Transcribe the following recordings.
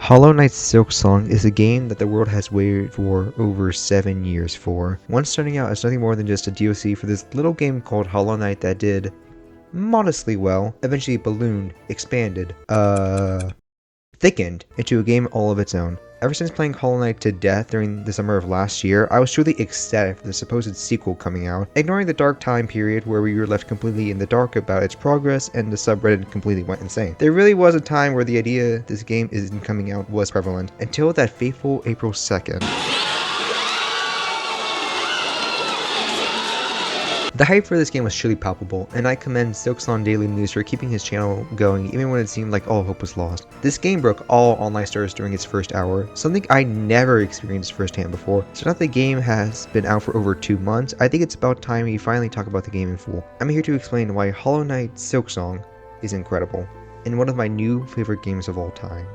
Hollow Knight's Silksong is a game that the world has waited for over 7 years for. Once starting out as nothing more than just a DLC for this little game called Hollow Knight that did modestly well, eventually ballooned, expanded, thickened into a game all of its own. Ever since playing Hollow Knight to death during the summer of last year, I was truly ecstatic for the supposed sequel coming out, ignoring the dark time period where we were left completely in the dark about its progress and the subreddit completely went insane. There really was a time where the idea this game isn't coming out was prevalent, until that fateful April 2nd. The hype for this game was truly palpable, and I commend Silksong Daily News for keeping his channel going even when it seemed like all hope was lost. This game broke all online stars during its first hour, something I never experienced firsthand before. So now that the game has been out for over 2 months, I think it's about time we finally talk about the game in full. I'm here to explain why Hollow Knight Silksong is incredible, and one of my new favorite games of all time.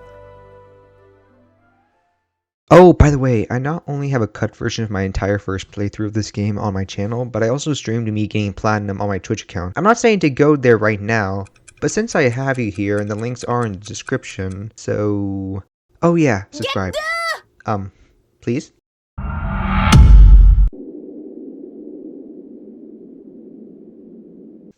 Oh, by the way, I not only have a cut version of my entire first playthrough of this game on my channel, but I also streamed me getting platinum on my Twitch account. I'm not saying to go there right now, but since I have you here and the links are in the description, so... Oh yeah, subscribe. Please?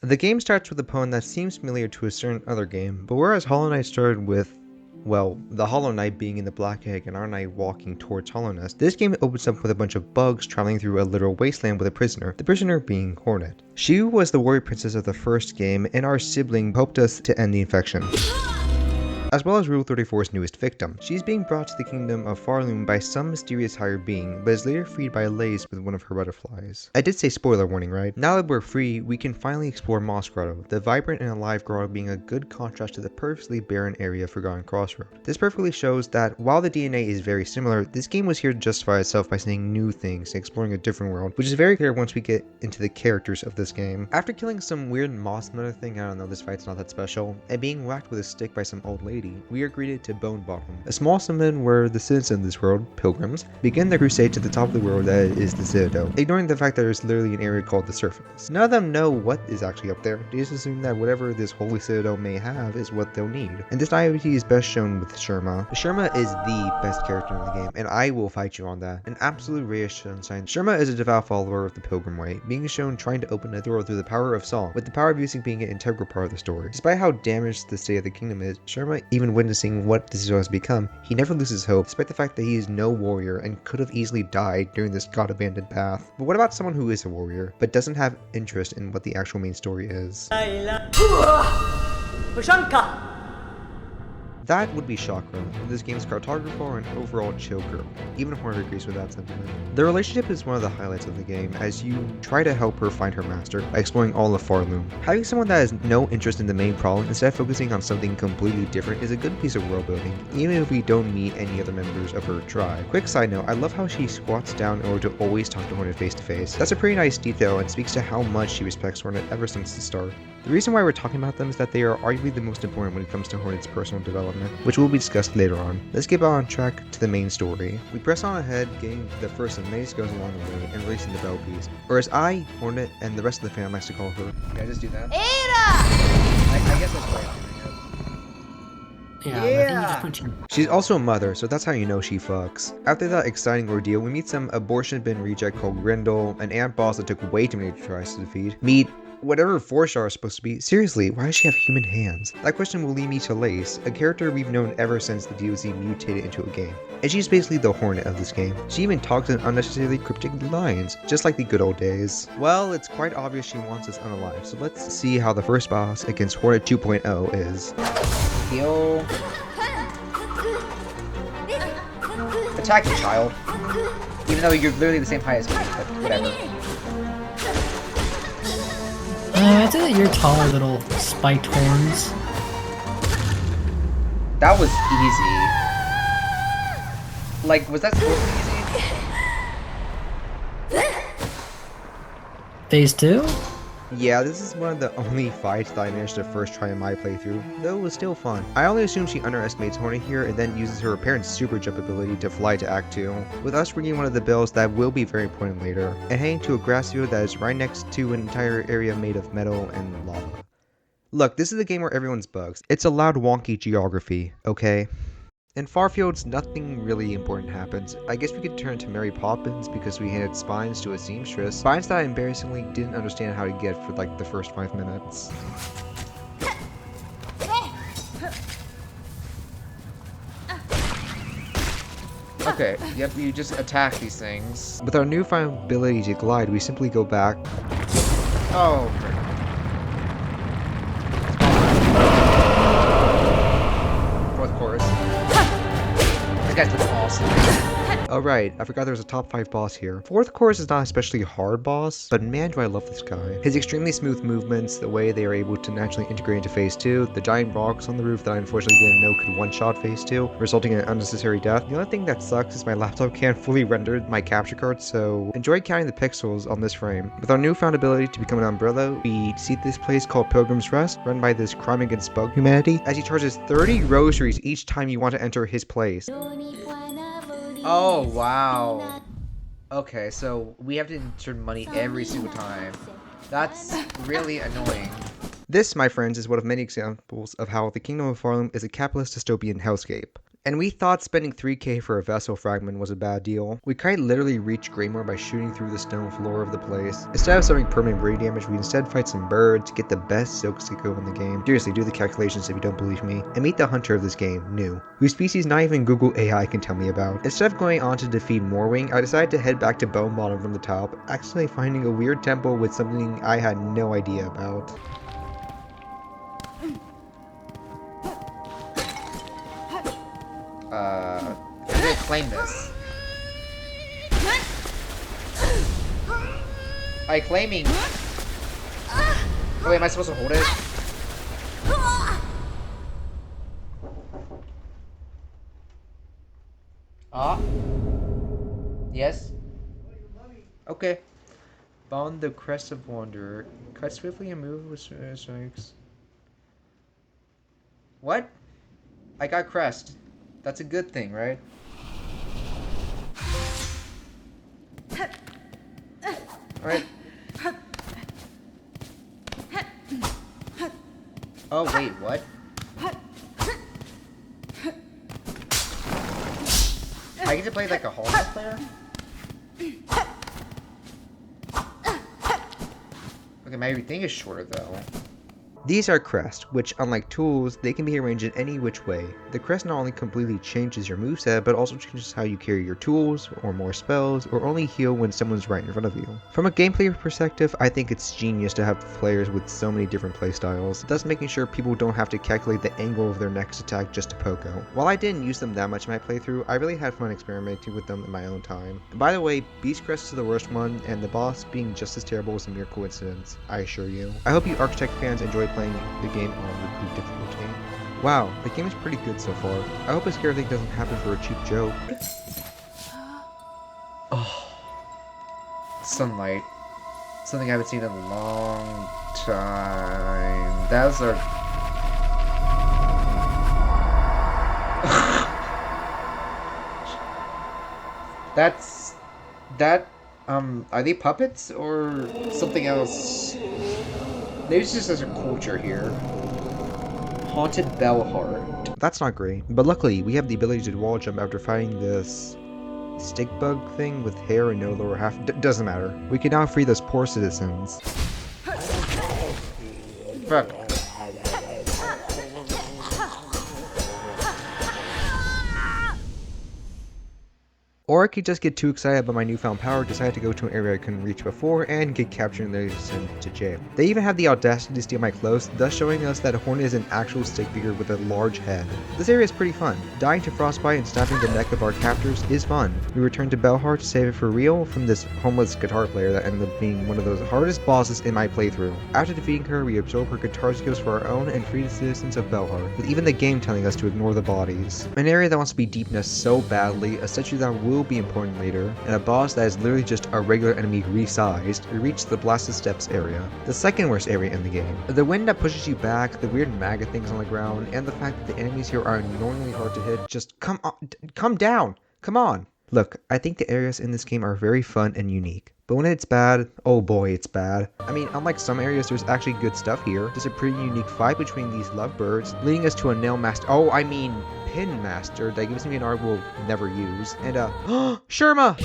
The game starts with a poem that seems familiar to a certain other game, but whereas Hollow Knight started with, well, the Hollow Knight being in the Black Egg and our knight walking towards Hollowness, this game opens up with a bunch of bugs traveling through a literal wasteland with a prisoner, the prisoner being Hornet. She was the warrior princess of the first game, and our sibling helped us to end the infection, as well as Rule 34's newest victim. She's being brought to the kingdom of Farloom by some mysterious higher being, but is later freed by Lace with one of her butterflies. I did say spoiler warning, right? Now that we're free, we can finally explore Moss Grotto, the vibrant and alive grotto being a good contrast to the purposely barren area of Forgotten Crossroad. This perfectly shows that while the DNA is very similar, this game was here to justify itself by saying new things and exploring a different world, which is very clear once we get into the characters of this game. After killing some weird moss mother thing, I don't know, this fight's not that special, and being whacked with a stick by some old lady, we are greeted to Bone Bottom, a small summon where the citizens of this world, pilgrims, begin their crusade to the top of the world that is the Citadel, ignoring the fact that there's literally an area called the Surface. None of them know what is actually up there, they just assume that whatever this holy Citadel may have is what they'll need. And this naivety is best shown with Sherma. Sherma is the best character in the game, and I will fight you on that. An absolute ray of sunshine. Sherma is a devout follower of the Pilgrim Way, being shown trying to open a door through the power of song, with the power of music being an integral part of the story. Despite how damaged the state of the kingdom is, Sherma, even witnessing what this has become, he never loses hope, despite the fact that he is no warrior and could have easily died during this god-abandoned path. But what about someone who is a warrior, but doesn't have interest in what the actual main story is? That would be Chakra, this game's cartographer and overall chill girl. Even Hornet agrees with that sentiment. The relationship is one of the highlights of the game, as you try to help her find her master by exploring all of Farloom. Having someone that has no interest in the main problem instead of focusing on something completely different is a good piece of world building, even if we don't meet any other members of her tribe. Quick side note, I love how she squats down in order to always talk to Hornet face to face. That's a pretty nice detail and speaks to how much she respects Hornet ever since the start. The reason why we're talking about them is that they are arguably the most important when it comes to Hornet's personal development, which will be discussed later on. Let's get on track to the main story. We press on ahead, getting the first of many skills along the way, and releasing the bell piece. Or as I, Hornet, and the rest of the fam likes to call her. Can I just do that? Ada! I guess that's why I'm doing it. Yeah. She's also a mother, so that's how you know she fucks. After that exciting ordeal, we meet some abortion bin reject called Grindel, an ant boss that took way too many tries to defeat. Meet whatever 4-star is supposed to be. Seriously, why does she have human hands? That question will lead me to Lace, a character we've known ever since the DLC mutated into a game. And she's basically the Hornet of this game. She even talks in unnecessarily cryptic lines, just like the good old days. Well, it's quite obvious she wants us unalive, so let's see how the first boss against Hornet 2.0 is. Heal. Attack you, child. Even though you're literally the same height as me, but whatever. I'd say that your taller little spiked horns. That was easy. Like, was that supposed to be easy? Phase 2? Yeah, this is one of the only fights that I managed to first try in my playthrough, though it was still fun. I only assume she underestimates Hornet here and then uses her apparent super jump ability to fly to Act 2, with us ringing one of the bells that will be very important later, and heading to a grass field that is right next to an entire area made of metal and lava. Look, this is a game where everyone's bugs. It's a loud wonky geography, okay? In Farfields, nothing really important happens. I guess we could turn to Mary Poppins because we handed spines to a seamstress. Spines that I embarrassingly didn't understand how to get for like the first 5 minutes. Okay, yep, you just attack these things. With our newfound ability to glide, we simply go back. Oh, fourth chorus. This guy's looking awesome. Oh right, I forgot there was a top 5 boss here. Fourth course is not especially hard boss, but man do I love this guy. His extremely smooth movements, the way they are able to naturally integrate into phase 2, the giant rocks on the roof that I unfortunately didn't know could one-shot phase 2, resulting in unnecessary death. The only thing that sucks is my laptop can't fully render my capture card, so enjoy counting the pixels on this frame. With our newfound ability to become an umbrella, we see this place called Pilgrim's Rest, run by this crime against bug humanity, as he charges 30 rosaries each time you want to enter his place. Oh, wow. Okay, so we have to insert money every single time. That's really annoying. This, my friends, is one of many examples of how the Kingdom of Harlem is a capitalist dystopian hellscape. And we thought spending 3k for a vessel fragment was a bad deal. We quite literally reached Greymore by shooting through the stone floor of the place. Instead of suffering permanent brain damage, we instead fight some birds to get the best Silksong in the game. Seriously, do the calculations if you don't believe me. And meet the hunter of this game, New, whose species not even Google AI can tell me about. Instead of going on to defeat Morwing, I decided to head back to Bone Bottom from the top, accidentally finding a weird temple with something I had no idea about. I'm gonna claim this. By claiming. Oh wait, am I supposed to hold it? Ah. Yes. Okay. Bound the crest of Wanderer. Cut swiftly and move with strikes. What? I got crest. That's a good thing, right? Alright. Oh, wait, what? I get to play like a Hollow Knight player? Okay, my everything is shorter though. These are crests, which unlike tools, they can be arranged in any which way. The crest not only completely changes your moveset, but also changes how you carry your tools, or more spells, or only heal when someone's right in front of you. From a gameplay perspective, I think it's genius to have players with so many different playstyles, thus making sure people don't have to calculate the angle of their next attack just to poke out. While I didn't use them that much in my playthrough, I really had fun experimenting with them in my own time. And by the way, Beast Crest is the worst one, and the boss being just as terrible was a mere coincidence, I assure you. I hope you Architect fans enjoy playing the game on repeat difficulty. Wow, the game is pretty good so far. I hope a scary thing doesn't happen for a cheap joke. Oh. Sunlight. Something I haven't seen in a long time. That was our... That's... That... Are they puppets or something else? Maybe it's just as a culture here. Haunted Bell Heart. That's not great, but luckily we have the ability to wall jump after fighting this stick bug thing with hair and no lower half. Doesn't matter. We can now free those poor citizens. Fuck. Or I could just get too excited about my newfound power, decide to go to an area I couldn't reach before, and get captured and later sent to jail. They even have the audacity to steal my clothes, thus showing us that Hornet is an actual stick figure with a large head. This area is pretty fun. Dying to frostbite and snapping the neck of our captors is fun. We return to Bellheart to save it for real from this homeless guitar player that ended up being one of those hardest bosses in my playthrough. After defeating her, we absorb her guitar skills for our own and free the citizens of Bellheart, with even the game telling us to ignore the bodies. An area that wants to be deepness so badly, a statue that will be important later, and a boss that is literally just a regular enemy resized, we reach the Blasted Steps area, the second worst area in the game. The wind that pushes you back, the weird maggot things on the ground, and the fact that the enemies here are annoyingly hard to hit, just come down, come on! Look, I think the areas in this game are very fun and unique. But when it's bad, oh boy, it's bad. I mean, unlike some areas, there's actually good stuff here. There's a pretty unique fight between these lovebirds, leading us to a nail master. Oh, I mean, Hidden Master that gives me an art we'll never use, and Sherma!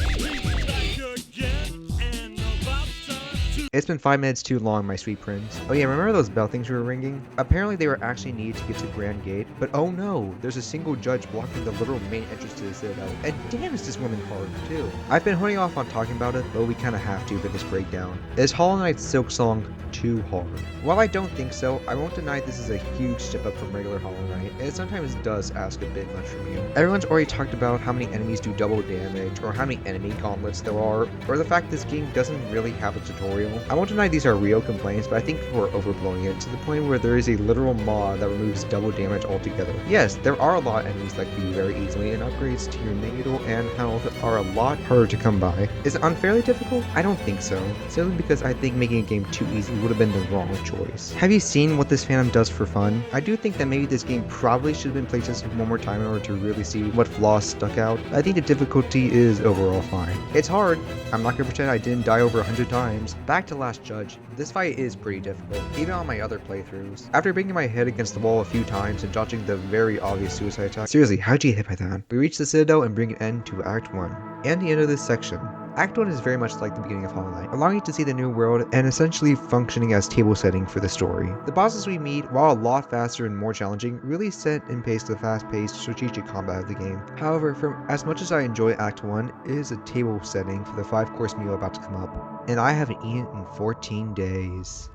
It's been 5 minutes too long, my sweet prince. Oh yeah, remember those bell things we were ringing? Apparently they were actually needed to get to Grand Gate, but oh no, there's a single judge blocking the literal main entrance to the Citadel. And damn, is this woman hard, too. I've been holding off on talking about it, but we kinda have to for this breakdown. Is Hollow Knight's Silksong too hard? While I don't think so, I won't deny this is a huge step up from regular Hollow Knight, and it sometimes does ask a bit much from you. Everyone's already talked about how many enemies do double damage, or how many enemy gauntlets there are, or the fact this game doesn't really have a tutorial. I won't deny these are real complaints, but I think people are overblowing it to the point where there is a literal mod that removes double damage altogether. Yes, there are a lot of enemies that can be very easily, and upgrades to your needle and health are a lot harder to come by. Is it unfairly difficult? I don't think so. Simply because I think making a game too easy would have been the wrong choice. Have you seen what this fandom does for fun? I do think that maybe this game probably should have been playtested one more time in order to really see what flaws stuck out. I think the difficulty is overall fine. It's hard. I'm not gonna pretend I didn't die over 100 times. Back to Last Judge. This fight is pretty difficult, even on my other playthroughs. After banging my head against the wall a few times and dodging the very obvious suicide attack. Seriously, how'd you get hit by that? We reach the Citadel and bring an end to Act 1. And the end of this section. Act 1 is very much like the beginning of Hollow Knight, allowing you to see the new world and essentially functioning as table setting for the story. The bosses we meet, while a lot faster and more challenging, really set and pace the fast-paced strategic combat of the game. However, for as much as I enjoy Act 1, it is a table setting for the 5-course meal about to come up, and I haven't eaten in 14 days.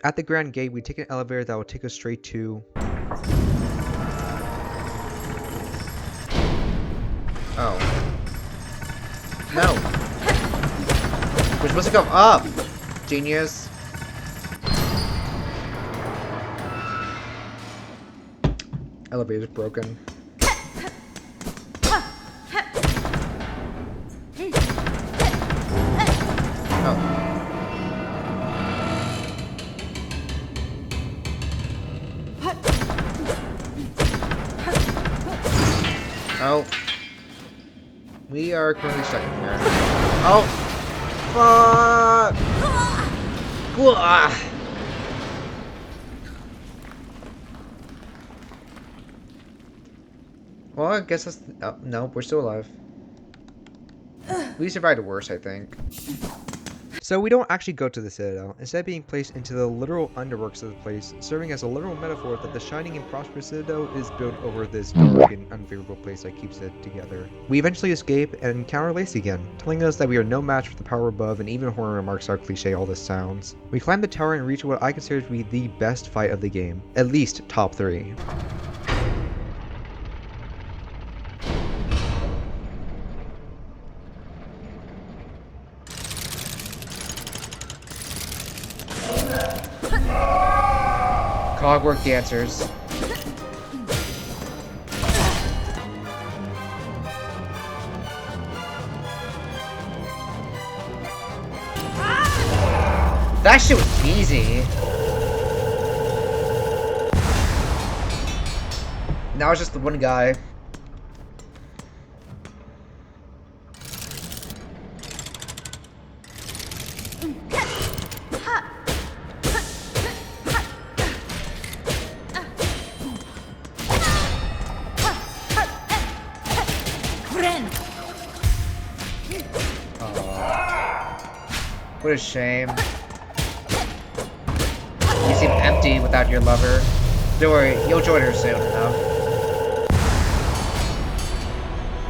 At the Grand Gate, we take an elevator that will take us straight to... Oh. No. We're supposed to go up! Genius. Elevator's broken. Oh. Oh. We are currently stuck in here. Oh! Fuck! Well, I guess that's... Oh, no, we're still alive. We survived worse, I think. So we don't actually go to the Citadel, instead being placed into the literal underworks of the place, serving as a literal metaphor that the shining and prosperous Citadel is built over this dark and unfavorable place that keeps it together. We eventually escape and encounter Lacey again, telling us that we are no match for the power above, and even horror remarks how cliche all this sounds. We climb the tower and reach what I consider to be the best fight of the game, at least top 3. Cogwork dancers. That shit was easy. Now it's just the one guy. What a shame. You seem empty without your lover. Don't worry, you'll join her soon enough.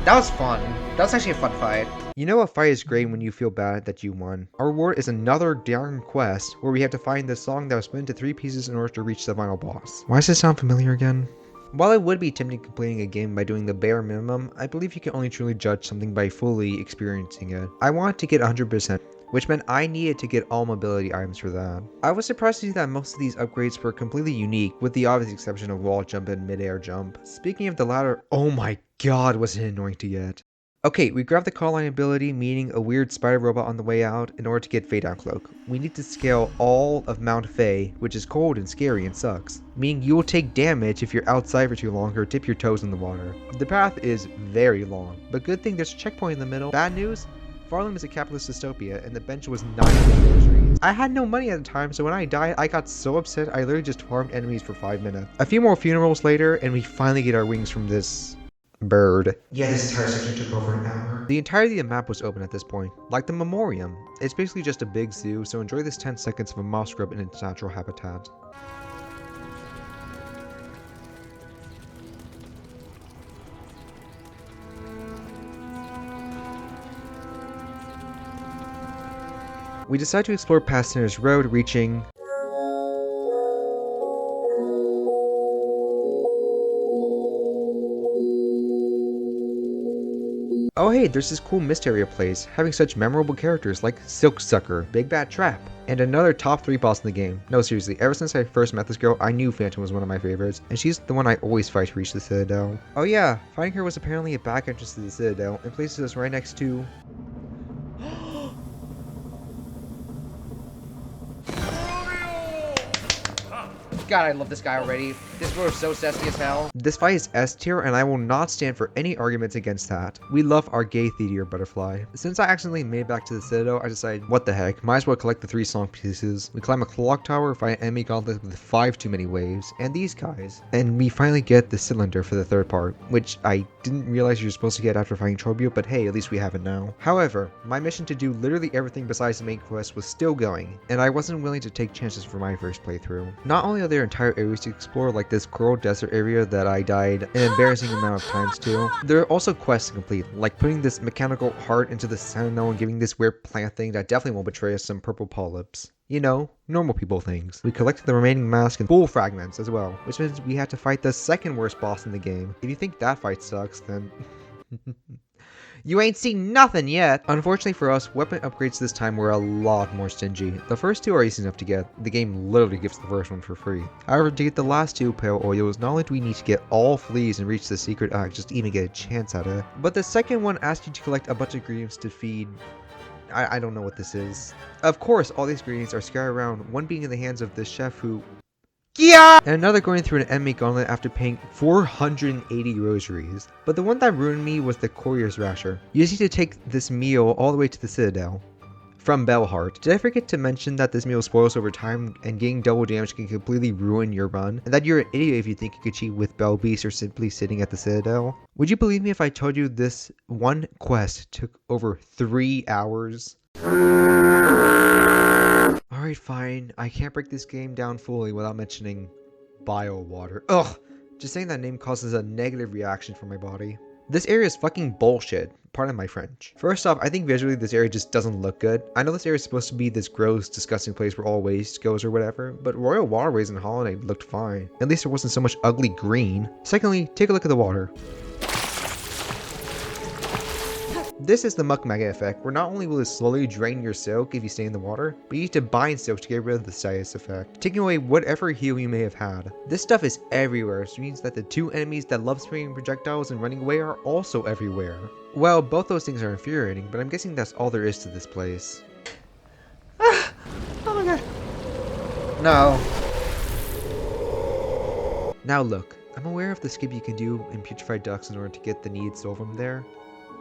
That was fun. That was actually a fun fight. You know a fight is great when you feel bad that you won. Our reward is another darn quest where we have to find the song that was split into 3 pieces in order to reach the final boss. Why does this sound familiar again? While it would be tempting completing a game by doing the bare minimum, I believe you can only truly judge something by fully experiencing it. I wanted to get 100%, which meant I needed to get all mobility items for that. I was surprised to see that most of these upgrades were completely unique, with the obvious exception of wall jump and mid-air jump. Speaking of the latter, oh my god, was it annoying to get. Okay, we grab the call line ability, meaning a weird spider robot on the way out, in order to get Fade Out Cloak. We need to scale all of Mount Fae, which is cold and scary and sucks, meaning you will take damage if you're outside for too long or dip your toes in the water. The path is very long, but good thing there's a checkpoint in the middle. Bad news? Farlem is a capitalist dystopia, and the bench was 9 groceries. I had no money at the time, so when I died, I got so upset I literally just farmed enemies for 5 minutes. A few more funerals later, and we finally get our wings from this bird. Yeah, this entire section took over an hour. The entirety of the map was open at this point, like the memoriam. It's basically just a big zoo, so enjoy this 10 seconds of a moss grub in its natural habitat. We decide to explore past Sinner's Road, reaching oh hey, there's this cool mist area place, having such memorable characters like Silksong, Big Bad Trap, and another top 3 boss in the game. No, seriously, ever since I first met this girl, I knew Phantom was one of my favorites, and she's the one I always fight to reach the Citadel. Oh yeah, finding her was apparently a back entrance to the Citadel, and places us right next to God, I love this guy already. This bro is so sassy as hell. This fight is S tier, and I will not stand for any arguments against that. We love our gay Theodore butterfly. Since I accidentally made it back to the Citadel, I decided, what the heck, might as well collect the 3 Silksong pieces. We climb a clock tower, fight an enemy gauntlet with 5 too many waves, and these guys. And we finally get the cylinder for the 3rd part, which I didn't realize you're supposed to get after fighting Trobio, but hey, at least we have it now. However, my mission to do literally everything besides the main quest was still going, and I wasn't willing to take chances for my first playthrough. Not only are there entire areas to explore, like this coral desert area that I died an embarrassing amount of times to, there are also quests to complete, like putting this mechanical heart into the Sentinel and giving this weird plant thing that definitely won't betray us some purple polyps. You know, normal people things. We collected the remaining mask and full fragments as well, which means we had to fight the 2nd worst boss in the game. If you think that fight sucks, then you ain't seen nothing yet! Unfortunately for us, weapon upgrades this time were a lot more stingy. The first 2 are easy enough to get. The game literally gives the first one for free. However, to get the last 2 pale oils, not only do we need to get all fleas and reach the secret act just to even get a chance at it, but the second one asks you to collect a bunch of ingredients to feed I don't know what this is. Of course, all these ingredients are scattered around, one being in the hands of the chef who yeah! And another going through an enemy gauntlet after paying 480 rosaries. But the one that ruined me was the courier's rasher. You just need to take this meal all the way to the Citadel. From Bellheart. Did I forget to mention that this meal spoils over time and getting double damage can completely ruin your run? And that you're an idiot if you think you could cheat with Bell Beast or simply sitting at the Citadel? Would you believe me if I told you this one quest took over 3 hours? Alright, fine. I can't break this game down fully without mentioning Biowater. Ugh! Just saying that name causes a negative reaction from my body. This area is fucking bullshit. Pardon my French. First off, I think visually this area just doesn't look good. I know this area is supposed to be this gross, disgusting place where all waste goes or whatever, but Royal Waterways in Hollow Knight looked fine. At least there wasn't so much ugly green. Secondly, take a look at the water. This is the Muck Maggot effect, where not only will it slowly drain your silk if you stay in the water, but you need to bind silk to get rid of the status effect, taking away whatever heal you may have had. This stuff is everywhere, which means that the 2 enemies that love spraying projectiles and running away are also everywhere. Well, both those things are infuriating, but I'm guessing that's all there is to this place. Oh my god. No. Now look, I'm aware of the skip you can do in Putrefied Ducks in order to get the needed soul from there,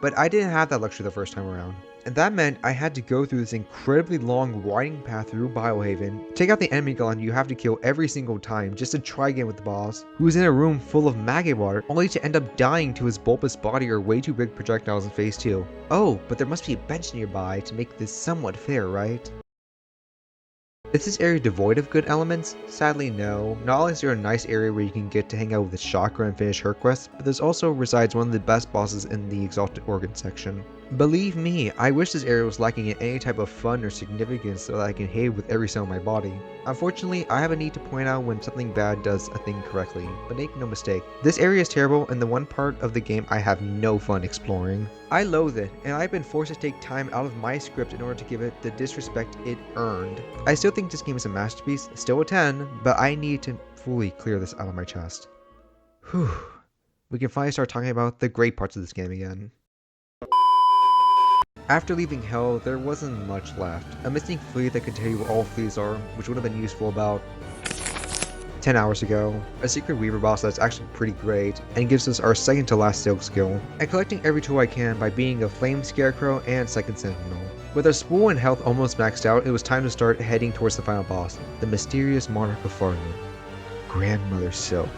but I didn't have that luxury the first time around. And that meant I had to go through this incredibly long winding path through Biohaven, take out the enemy golem you have to kill every single time just to try again with the boss, who is in a room full of maggot water, only to end up dying to his bulbous body or way too big projectiles in phase 2. Oh, but there must be a bench nearby to make this somewhat fair, right? Is this area devoid of good elements? Sadly no. Not only is there a nice area where you can get to hang out with Chakra and finish her quest, but there's also resides one of the best bosses in the Exalted Organ section. Believe me, I wish this area was lacking in any type of fun or significance so that I can hate with every cell in my body. Unfortunately, I have a need to point out when something bad does a thing correctly, but make no mistake, this area is terrible and the one part of the game I have no fun exploring. I loathe it, and I've been forced to take time out of my script in order to give it the disrespect it earned. I still think this game is a masterpiece, still a 10, but I need to fully clear this out of my chest. Whew. We can finally start talking about the great parts of this game again. After leaving Hell, there wasn't much left. A missing flea that could tell you where all fleas are, which would have been useful about 10 hours ago, a secret weaver boss that's actually pretty great, and gives us our second to last silk skill, and collecting every tool I can by being a flame scarecrow and second sentinel. With our spool and health almost maxed out, it was time to start heading towards the final boss, the mysterious monarch of Farland, Grandmother Silk,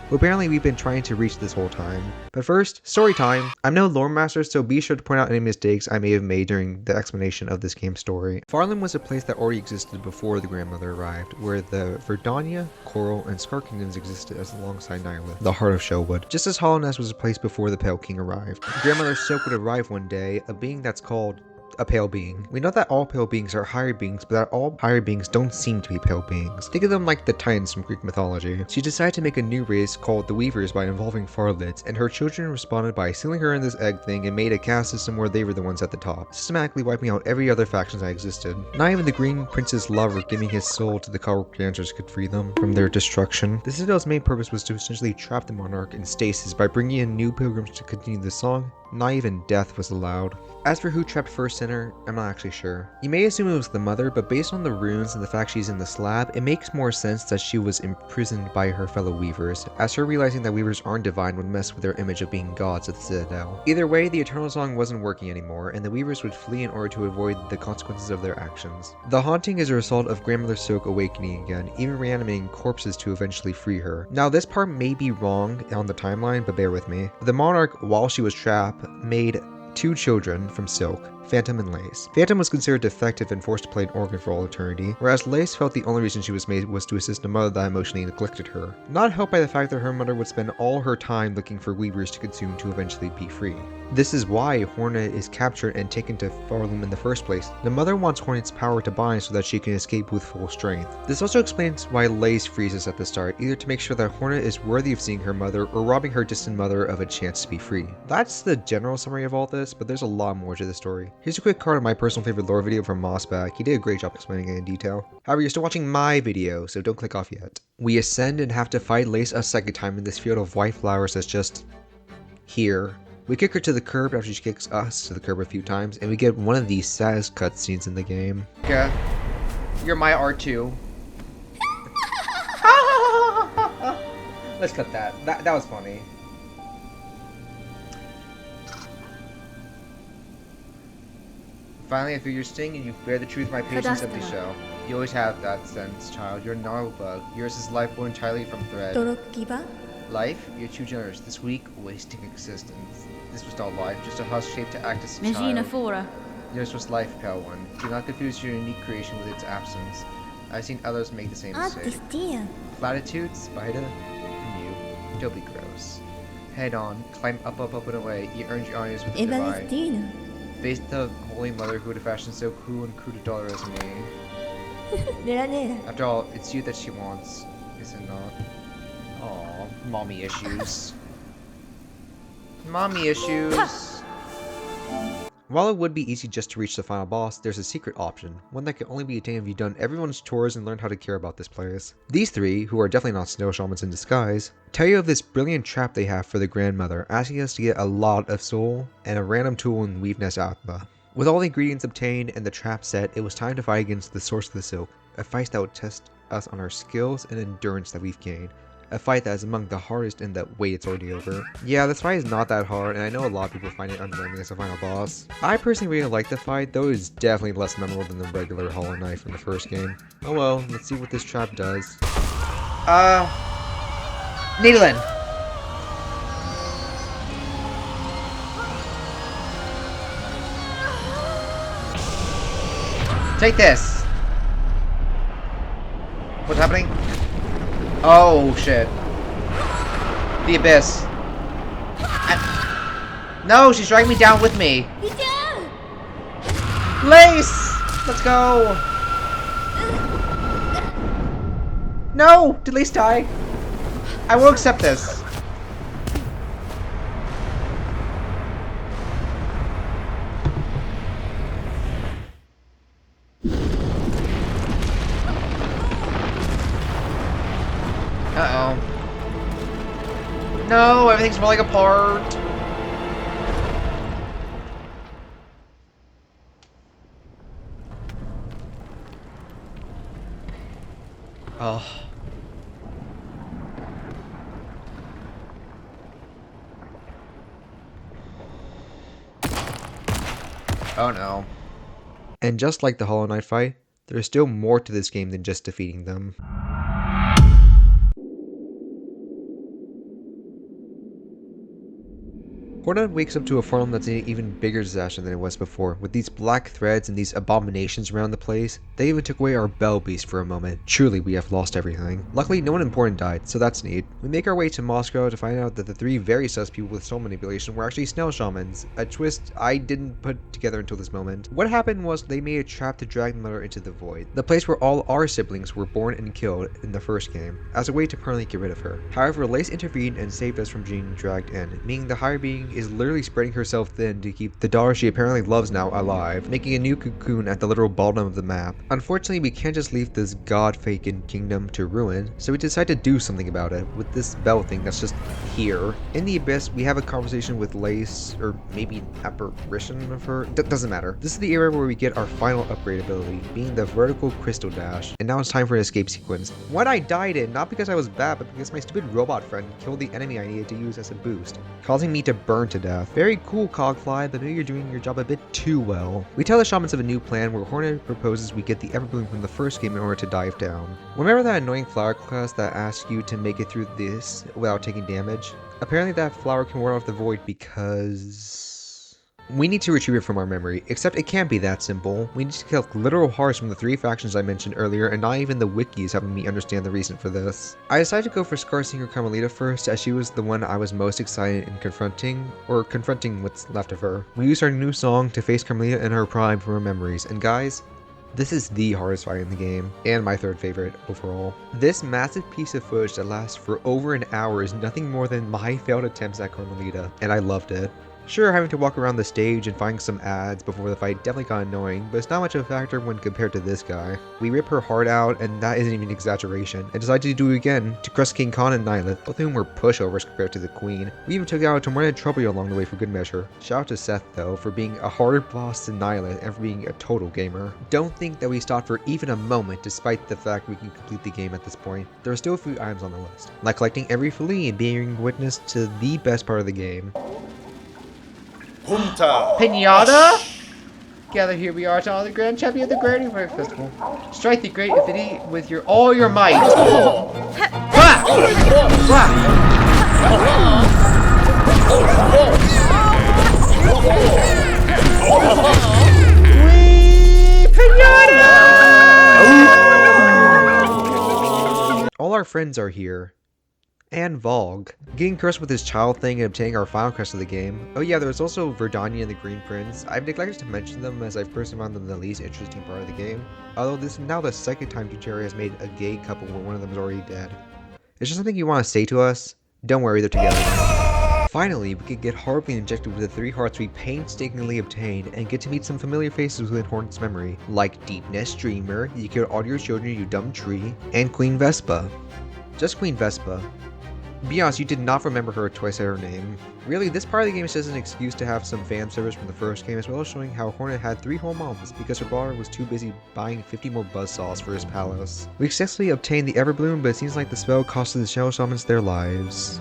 who apparently we've been trying to reach this whole time. But first, story time! I'm no lore master, so be sure to point out any mistakes I may have made during the explanation of this game's story. Farland was a place that already existed before the grandmother arrived, where the Verdania, Coral, and Scar kingdoms existed as alongside Nyla, the heart of Shelwood. Just as Hollow Nest was a place before the Pale King arrived. Grandmother Silk would arrive one day, a being that's called a pale being. We know that all pale beings are higher beings, but that all higher beings don't seem to be pale beings. Think of them like the Titans from Greek mythology. She decided to make a new race called the Weavers by involving Farlids, and her children responded by sealing her in this egg thing and made a caste system where they were the ones at the top, systematically wiping out every other faction that existed. Not even the Green Prince's lover giving his soul to the Coral Dancers could free them from their destruction. The Citadel's main purpose was to essentially trap the monarch in stasis by bringing in new pilgrims to continue the song. Not even death was allowed. As for who trapped First Sinner, I'm not actually sure. You may assume it was the mother, but based on the runes and the fact she's in the slab, it makes more sense that she was imprisoned by her fellow weavers, as her realizing that weavers aren't divine would mess with their image of being gods at the Citadel. Either way, the Eternal Song wasn't working anymore, and the weavers would flee in order to avoid the consequences of their actions. The haunting is a result of Grandmother Silk awakening again, even reanimating corpses to eventually free her. Now this part may be wrong on the timeline, but bear with me. The monarch, while she was trapped, made 2 children from Silk, Phantom and Lace. Phantom was considered defective and forced to play an organ for all eternity, whereas Lace felt the only reason she was made was to assist a mother that emotionally neglected her. Not helped by the fact that her mother would spend all her time looking for weavers to consume to eventually be free. This is why Hornet is captured and taken to Farland in the first place. The mother wants Hornet's power to bind so that she can escape with full strength. This also explains why Lace freezes at the start, either to make sure that Hornet is worthy of seeing her mother or robbing her distant mother of a chance to be free. That's the general summary of all this, but there's a lot more to the story. Here's a quick card of my personal favorite lore video from Mossback. He did a great job explaining it in detail. However, you're still watching my video, so don't click off yet. We ascend and have to fight Lace a second time in this field of white flowers that's just here. We kick her to the curb after she kicks us to the curb a few times, and we get one of the saddest cutscenes in the game. Okay. You're my R2. Let's cut that. That was funny. Finally, I feel your sting, and you bear the truth my patience simply show. You always have that sense, child. You're a gnarl bug. Yours is life born entirely from thread. Life? You're too generous. This weak, wasting existence. This was not life, just a husk shaped to act as a child. Yours was life, pale one. Do not confuse your unique creation with its absence. I've seen others make the same mistake. Platitude, spider, and you. Don't be gross. Head on, climb up, and away. You earned your honors with the divine. Face the Holy Mother who would have fashioned so cool and crude a daughter as me. After all, it's you that she wants, is it not? Aw, mommy issues. Mommy issues. While it would be easy just to reach the final boss, there's a secret option, one that can only be attained if you've done everyone's chores and learned how to care about this place. These 3, who are definitely not snow shamans in disguise, tell you of this brilliant trap they have for the grandmother, asking us to get a lot of soul and a random tool in Weaveness Atma. With all the ingredients obtained and the trap set, it was time to fight against the source of the silk, a fight that would test us on our skills and endurance that we've gained. A fight that is among the hardest and that wait it's already over. Yeah, this fight is not that hard, and I know a lot of people find it underwhelming as a final boss. I personally really like the fight, though it is definitely less memorable than the regular Hollow Knight from the first game. Oh well, let's see what this trap does. Needlin. Take this. What's happening? Oh shit. The abyss. No, she's dragging me down with me. Lace! Let's go. No! Did Lace die? I will accept this. Uh-oh. No, everything's falling apart. Oh. Oh no. And just like the Hollow Knight fight, there's still more to this game than just defeating them. Hornet wakes up to a farm that's an even bigger disaster than it was before. With these black threads and these abominations around the place, they even took away our bell beast for a moment. Truly, we have lost everything. Luckily, no one important died, so that's neat. We make our way to Moscow to find out that the 3 very sus people with soul manipulation were actually snail shamans. A twist I didn't put together until this moment. What happened was they made a trap to drag the mother into the void, the place where all our siblings were born and killed in the first game, as a way to permanently get rid of her. However, Lace intervened and saved us from being dragged in, meaning the higher being is literally spreading herself thin to keep the daughter she apparently loves now alive, making a new cocoon at the literal bottom of the map. Unfortunately, we can't just leave this god-faken kingdom to ruin, so we decide to do something about it with this bell thing that's just here. In the abyss, we have a conversation with Lace, or maybe an apparition of her. Doesn't matter. This is the area where we get our final upgrade ability, being the vertical crystal dash, and now it's time for an escape sequence. One I died in, not because I was bad, but because my stupid robot friend killed the enemy I needed to use as a boost, causing me to burn to death. Very cool, Cogfly, but maybe you're doing your job a bit too well. We tell the shamans of a new plan where Hornet proposes we get the Everbloom from the first game in order to dive down. Remember that annoying flower class that asks you to make it through this without taking damage? Apparently that flower can ward off the void because we need to retrieve it from our memory, except it can't be that simple. We need to collect literal hearts from the 3 factions I mentioned earlier, and not even the wiki is helping me understand the reason for this. I decided to go for Scarsinger Carmelita first, as she was the one I was most excited in confronting what's left of her. We used our new song to face Carmelita in her prime from her memories, and guys, this is the hardest fight in the game, and my 3rd favorite overall. This massive piece of footage that lasts for over an hour is nothing more than my failed attempts at Carmelita, and I loved it. Sure, having to walk around the stage and find some ads before the fight definitely got annoying, but it's not much of a factor when compared to this guy. We rip her heart out, and that isn't even an exaggeration, and decided to do it again to crush King Khan and Nihilith, both of whom were pushovers compared to the Queen. We even took out Tormented Trouble along the way for good measure. Shout out to Seth though, for being a harder boss than Nihilith and for being a total gamer. Don't think that we stopped for even a moment despite the fact we can complete the game at this point. There are still a few items on the list, like collecting every flea and being witness to the best part of the game. Pinata? Gather here we are to honor the grand champion of the Granny Festival. Strike the great infinity with all your might. Wee! Pinata! All our friends are here. And Volg. Getting cursed with his child thing and obtaining our final crest of the game. Oh yeah, there was also Verdania and the Green Prince. I've neglected to mention them as I've personally found them the least interesting part of the game. Although this is now the 2nd time Tuteria has made a gay couple where one of them is already dead. Is there something you want to say to us? Don't worry, they're together now. Finally, we could get horribly injected with the 3 hearts we painstakingly obtained and get to meet some familiar faces within Hornet's memory, like Deepness Dreamer, You Killed All Your Children You Dumb Tree, and Queen Vespa. Just Queen Vespa. Be honest, you did not remember her twice at her name. Really, this part of the game is just an excuse to have some fan service from the first game, as well as showing how Hornet had 3 whole moms because her daughter was too busy buying 50 more buzzsaws for his palace. We successfully obtained the Everbloom, but it seems like the spell costed the Shadow Shamans their lives.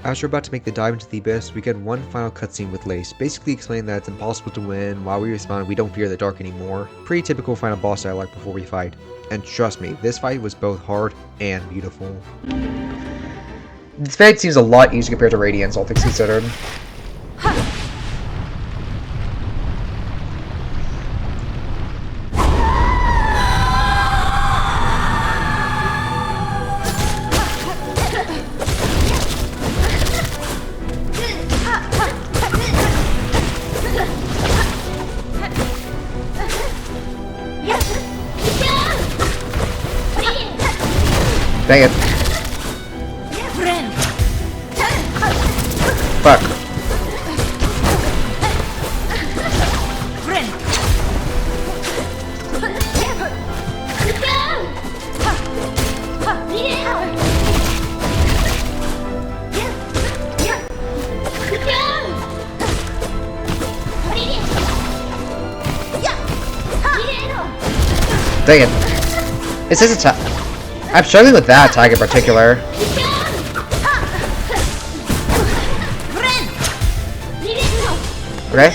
As we're about to make the dive into the abyss, we get one final cutscene with Lace, basically explaining that it's impossible to win. While we respond, we don't fear the dark anymore. Pretty typical final boss dialogue before we fight. And trust me, this fight was both hard and beautiful. This fight seems a lot easier compared to Radiance, all things considered. Dang it. Fuck. Dang it. It's his attack. I'm struggling with that attack in particular. Okay?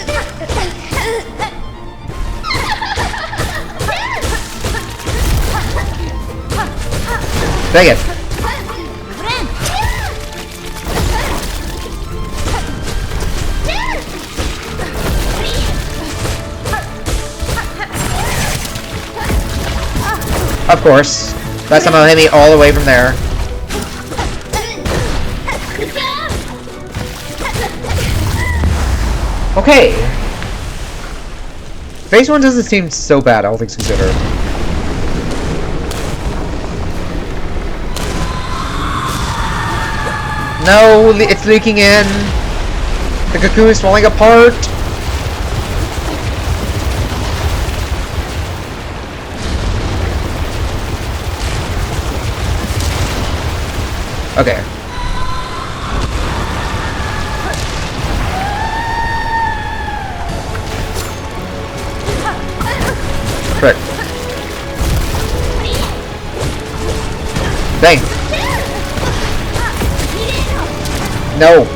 Dang it. Of course. That somehow hit me all the way from there. Okay. Phase 1 doesn't seem so bad, all things considered. No, it's leaking in. The cocoon is falling apart. Okay. Frick. Dang. No.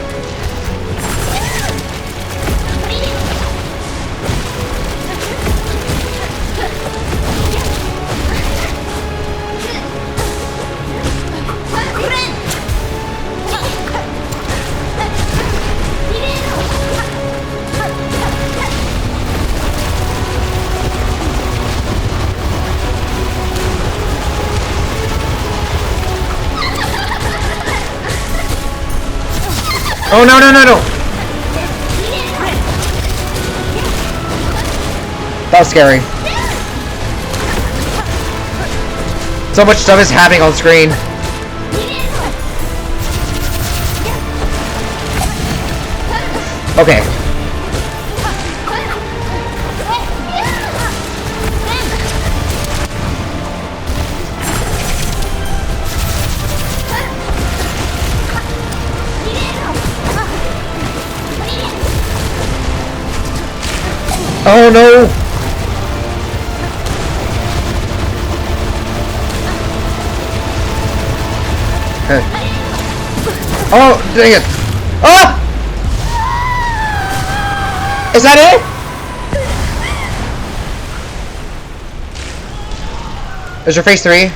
Oh, no, no, no, no! That was scary. So much stuff is happening on screen. Okay. Oh no! Oh, dang it! Oh! Is that it? Is your phase 3?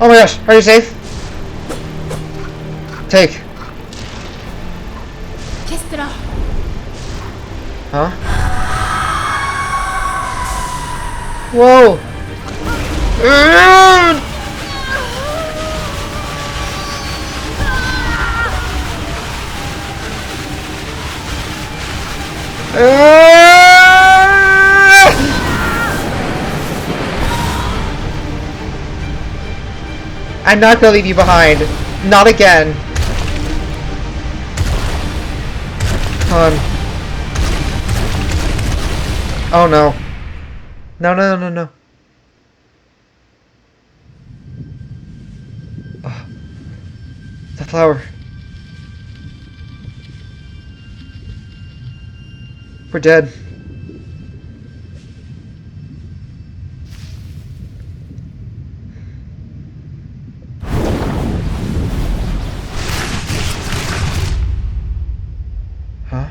Oh my gosh, are you safe? Take. Huh? Whoa! I'm not gonna leave you behind. Not again. Come on. Oh no. No, no, no, no, no. Oh, the flower. We're dead. Huh?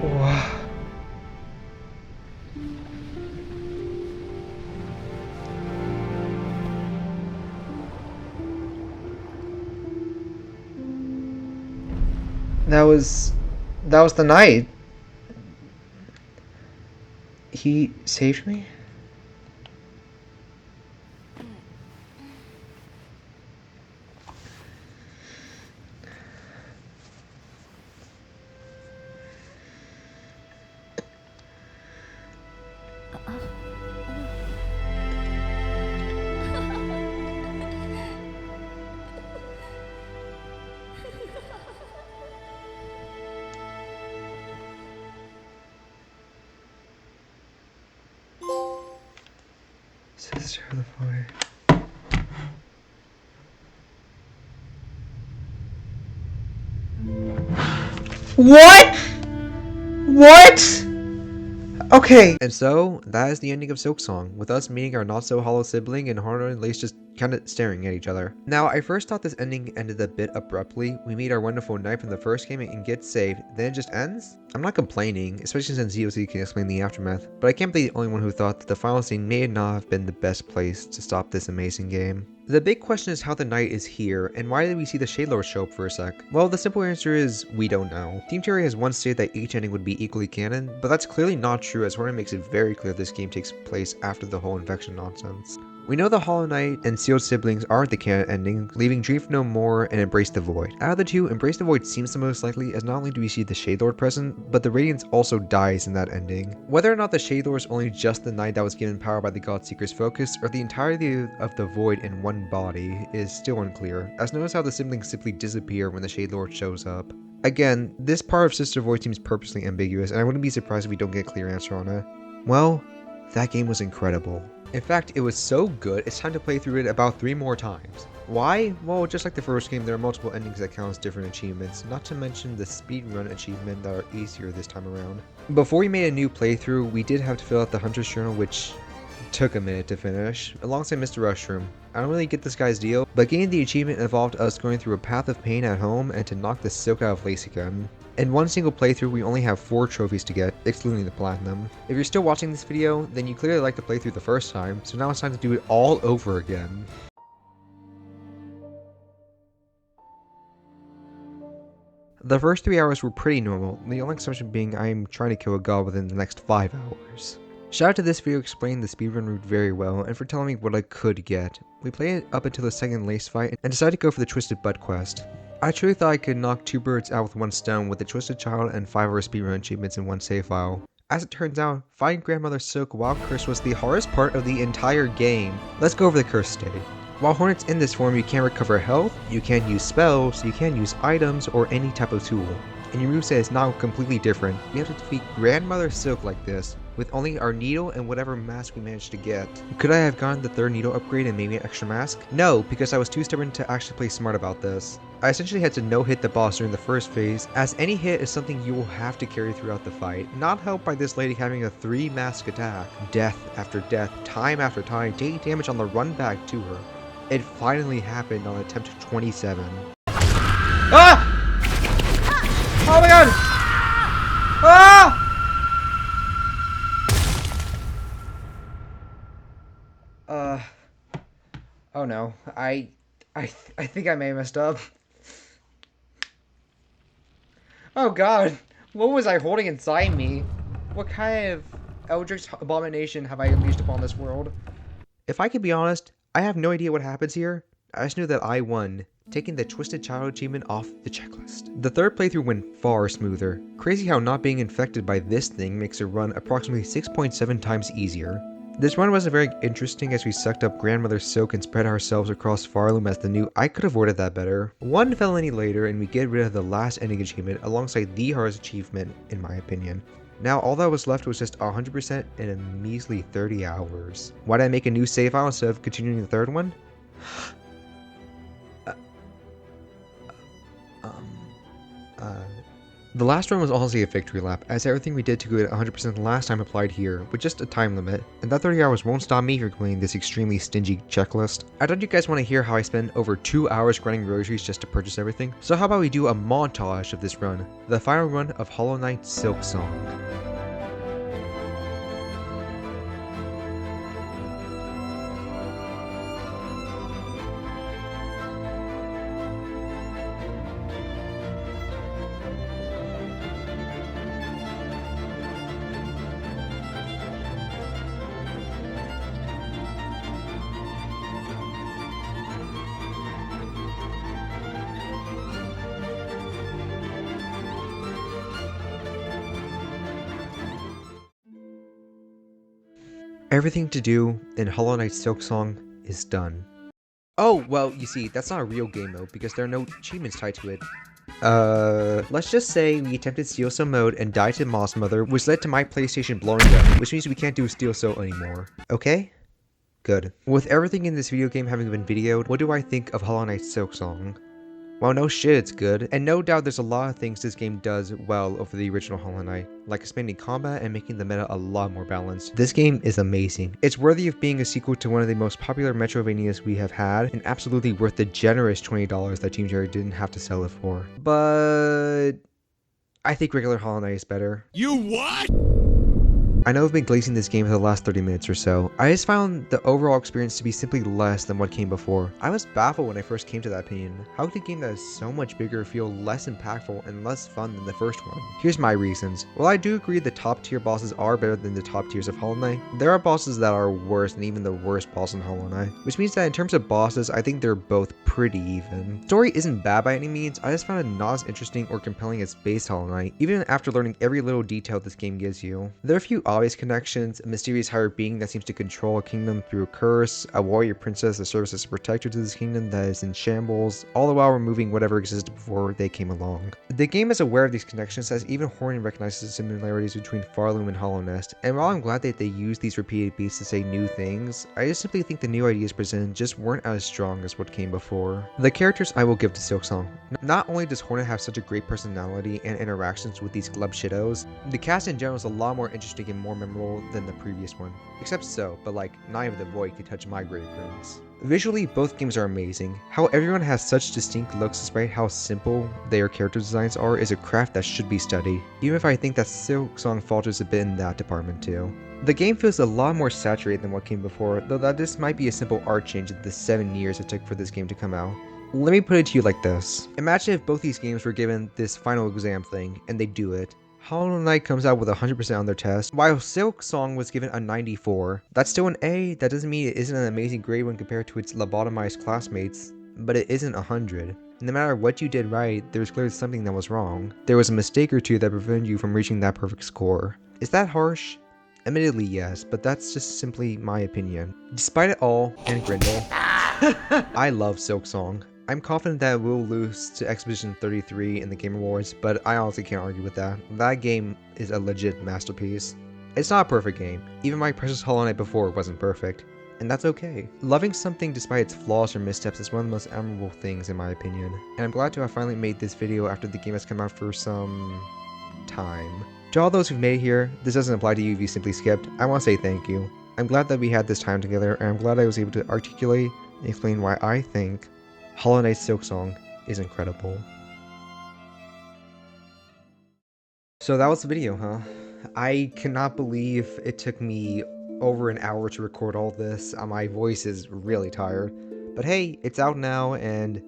Wow. That was the night. He saved me? Sister of the Void. What? What? Okay. And so, that is the ending of Silksong, with us meeting our not-so-hollow sibling and Haru and Lace just kinda staring at each other. Now, I first thought this ending ended a bit abruptly. We meet our wonderful knight from the first game and get saved, then it just ends? I'm not complaining, especially since ZOC can explain the aftermath, but I can't be the only one who thought that the final scene may not have been the best place to stop this amazing game. The big question is how the knight is here, and why did we see the Shade Lord show up for a sec? Well, the simple answer is, we don't know. Team Cherry has once stated that each ending would be equally canon, but that's clearly not true as Hornet makes it very clear this game takes place after the whole infection nonsense. We know the Hollow Knight and Sealed Siblings are the canon ending, leaving Dream for No More and Embrace the Void. Out of the two, Embrace the Void seems the most likely, as not only do we see the Shade Lord present, but the Radiance also dies in that ending. Whether or not the Shade Lord is only just the knight that was given power by the Godseeker's focus, or the entirety of the Void in one body, is still unclear, as notice how the siblings simply disappear when the Shade Lord shows up. Again, this part of Sister Void seems purposely ambiguous, and I wouldn't be surprised if we don't get a clear answer on it. Well, that game was incredible. In fact, it was so good, it's time to play through it about 3 more times. Why? Well, just like the first game, there are multiple endings that count as different achievements, not to mention the speedrun achievement that are easier this time around. Before we made a new playthrough, we did have to fill out the Hunter's Journal, which took a minute to finish, alongside Mr. Rushroom. I don't really get this guy's deal, but getting the achievement involved us going through a path of pain at home and to knock the silk out of Lace again. In one single playthrough, we only have 4 trophies to get, excluding the platinum. If you're still watching this video, then you clearly liked the playthrough the first time, so now it's time to do it all over again. The first 3 hours were pretty normal, the only exception being I am trying to kill a god within the next 5 hours. Shout out to this video explaining the speedrun route very well, and for telling me what I could get. We played it up until the second Lace fight, and decided to go for the Twisted Bud quest. I truly thought I could knock 2 birds out with 1 stone with the Twisted Child and 5 other speedrun achievements in 1 save file. As it turns out, fighting Grandmother Silk while cursed was the hardest part of the entire game. Let's go over the curse state. While Hornet's in this form, you can't recover health, you can't use spells, you can't use items, or any type of tool. And your moveset is now completely different. We have to defeat Grandmother Silk like this, with only our needle and whatever mask we managed to get. Could I have gotten the 3rd needle upgrade and maybe an extra mask? No, because I was too stubborn to actually play smart about this. I essentially had to no-hit the boss during the first phase, as any hit is something you will have to carry throughout the fight, not helped by this lady having a 3-mask attack. Death after death, time after time, taking damage on the run back to her. It finally happened on attempt 27. Ah! Oh my god! Ah! Oh no, I think I may have messed up. Oh god, what was I holding inside me? What kind of eldritch abomination have I unleashed upon this world? If I can be honest, I have no idea what happens here. I just knew that I won, taking the Twisted Child achievement off the checklist. The 3rd playthrough went far smoother. Crazy how not being infected by this thing makes a run approximately 6.7 times easier. This run wasn't very interesting as we sucked up Grandmother Silk and spread ourselves across Farloom as the new. I could have worded that better. 1 felony later and we get rid of the last ending achievement alongside the hardest achievement in my opinion. Now all that was left was just 100% in a measly 30 hours. Why did I make a new save file instead of continuing the 3rd one? The last run was honestly a victory lap, as everything we did to get 100% the last time applied here, with just a time limit, and that 30 hours won't stop me from completing this extremely stingy checklist. I don't you guys want to hear how I spent over 2 hours grinding rosaries just to purchase everything? So how about we do a montage of this run, the final run of Hollow Knight Silksong. Everything to do in Hollow Knight Silksong is done. Oh, well, you see, that's not a real game mode because there are no achievements tied to it. Let's just say we attempted Steel Cell mode and died to Moss Mother, which led to my PlayStation blowing up, which means we can't do Steel Cell anymore. Okay? Good. With everything in this video game having been videoed, what do I think of Hollow Knight Silksong? Well, no shit, it's good, and no doubt there's a lot of things this game does well over the original Hollow Knight, like expanding combat and making the meta a lot more balanced. This game is amazing. It's worthy of being a sequel to one of the most popular Metroidvanias we have had, and absolutely worth the generous $20 that Team Cherry didn't have to sell it for. But I think regular Hollow Knight is better. You what? I know I've been glazing this game for the last 30 minutes or so. I just found the overall experience to be simply less than what came before. I was baffled when I first came to that opinion. How could a game that is so much bigger feel less impactful and less fun than the first one? Here's my reasons. While I do agree the top tier bosses are better than the top tiers of Hollow Knight, there are bosses that are worse than even the worst boss in Hollow Knight, which means that in terms of bosses, I think they're both pretty even. Story isn't bad by any means, I just found it not as interesting or compelling as base Hollow Knight, even after learning every little detail this game gives you. There are a few obvious connections, a mysterious higher being that seems to control a kingdom through a curse, a warrior princess that serves as a protector to this kingdom that is in shambles, all the while removing whatever existed before they came along. The game is aware of these connections as even Horn recognizes the similarities between Farloom and Hollow Nest, and while I'm glad that they use these repeated beats to say new things, I just simply think the new ideas presented just weren't as strong as what came before. The characters I will give to Silksong. Not only does Hornet have such a great personality and interactions with these glub shittos, the cast in general is a lot more interesting and more memorable than the previous one. Except so, but like, not even the void could touch my Grave Prince. Visually, both games are amazing. How everyone has such distinct looks despite how simple their character designs are is a craft that should be studied, even if I think that Silksong falters a bit in that department too. The game feels a lot more saturated than what came before, though that this might be a simple art change in the 7 years it took for this game to come out. Let me put it to you like this. Imagine if both these games were given this final exam thing, and they do it. Hollow Knight comes out with 100% on their test, while Silksong was given a 94. That's still an A, that doesn't mean it isn't an amazing grade when compared to its lobotomized classmates, but it isn't 100. No matter what you did right, there was clearly something that was wrong. There was a mistake or two that prevented you from reaching that perfect score. Is that harsh? Admittedly yes, but that's just simply my opinion. Despite it all, and Grindel, I love Silksong. I'm confident that we'll lose to Expedition 33 in the Game Awards, but I honestly can't argue with that. That game is a legit masterpiece. It's not a perfect game. Even my precious Hollow Knight before wasn't perfect, and that's okay. Loving something despite its flaws or missteps is one of the most admirable things in my opinion, and I'm glad to have finally made this video after the game has come out for some time. To all those who've made it here, this doesn't apply to you if you simply skipped, I want to say thank you. I'm glad that we had this time together, and I'm glad I was able to articulate and explain why I think Hollow Knight Silksong is incredible. So that was the video, huh? I cannot believe it took me over an hour to record all this. My voice is really tired. But hey, it's out now, and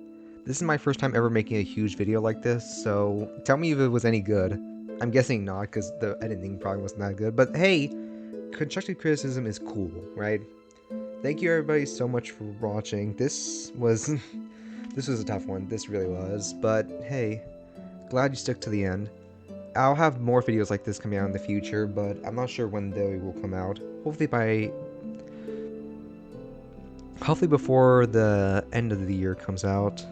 this is my first time ever making a huge video like this, so tell me if it was any good. I'm guessing not, because the editing probably wasn't that good. But hey, constructive criticism is cool, right? Thank you everybody so much for watching. This was a tough one, this really was, but hey, glad you stuck to the end. I'll have more videos like this coming out in the future, but I'm not sure when they will come out. Hopefully before the end of the year comes out.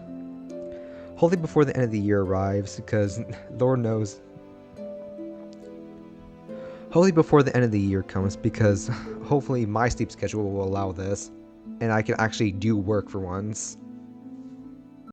Hopefully before the end of the year arrives, because Lord knows. Hopefully before the end of the year comes, because hopefully my sleep schedule will allow this, and I can actually do work for once.